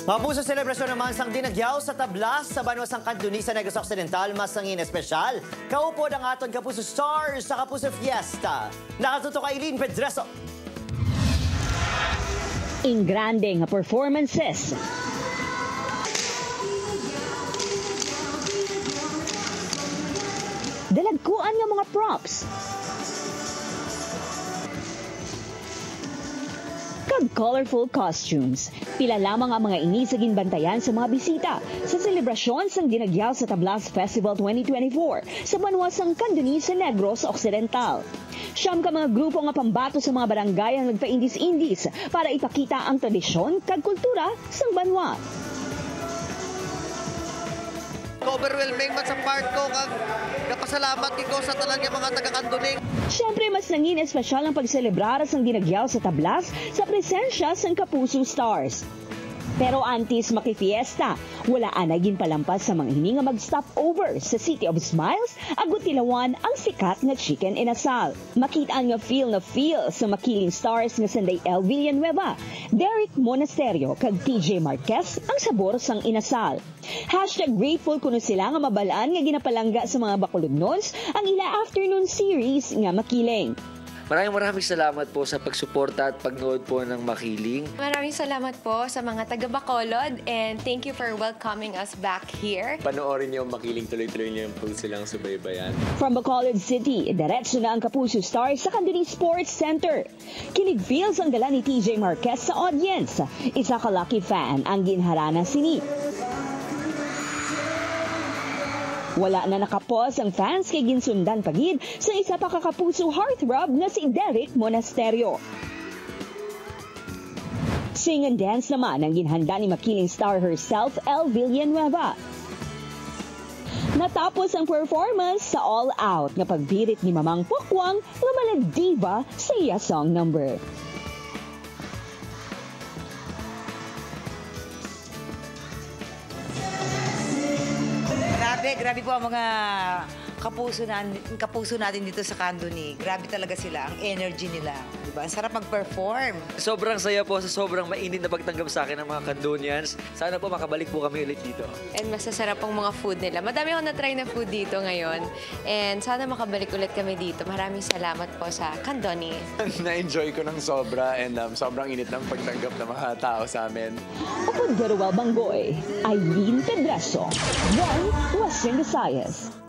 Mapuso selebrasyon naman sang dinagyaw sa tablas sa Banwasang Kanduni sa Negros Occidental, masangin espesyal. Kaupod ang aton Kapuso Stars sa Kapuso Fiesta. Nakatuto kay Eileen Pedreso. In grande nga performances. Dalagkuan nga mga props. Kag colorful costumes. Pila lamang ang mga inisagin bantayan sa mga bisita sa selebrasyon sang dinagyaw sa Tablas Festival 2024 sa Banwasang Kanduni sa Negros Occidental. Siyam ka mga grupo nga pambato sa mga barangay ang nagpa-indis-indis para ipakita ang tradisyon kag kultura sang Banwa. Overwhelming man sa part ko kag napasalamat ko sa talaga mga taga-Kanduning. Siyempre, mas nangin espesyal ang pagselebrar sang dinagyaw sa Tablas sa presensya sang Kapuso Stars. Pero antes makifiesta, wala anay palampas sa mga hini nga mag-stop over sa City of Smiles, agot tilawan ang sikat na chicken inasal. Makita nga feel na feel sa makiling stars nga sanday L. Villanueva, Derek Monasterio kag TJ Marquez ang sabor sang inasal. #grateful kuno sila nga mabalaan nga ginapalangga sa mga bakuludnons ang ila afternoon series nga makiling. Maraming salamat po sa pagsuporta at pagnood po ng Makiling. Maraming salamat po sa mga taga-Bacolod and thank you for welcoming us back here. Panoorin niyo ang Makiling, tuloy-tuloy niyo po silang subaybayan. From Bacolod City, diretso na ang Kapuso Stars sa Kanduni Sports Center. Kilig feels ang dala ni TJ Marquez sa audience. Isa ka lucky fan ang ginharana sini. Wala na nakapos ang fans kay ginsundan pagid sa isa pa kakapuso heartthrob na si Derek Monasterio. Sing and dance naman ang ginhanda ni makiling star herself, L. Villanueva. Natapos ang performance sa All Out na pagbirit ni Mamang Pokwang na maladiva sa iya song number. Grabe po ang mga kapuso natin dito sa Kanduni. Grabe talaga sila, ang energy nila. Diba? Ang sarap mag-perform. Sobrang saya po sa sobrang mainit na pagtanggap sa akin ng mga Kandunians. Sana po makabalik po kami ulit dito. And masasarap ang mga food nila. Madami akong na-try na food dito ngayon. And sana makabalik ulit kami dito. Maraming salamat po sa Kanduni. Na-enjoy ko ng sobra and sobrang init ng pagtanggap ng mga tao sa amin. Upod Garuel Banggoy, Eileen Pedreso, One Western Visayas.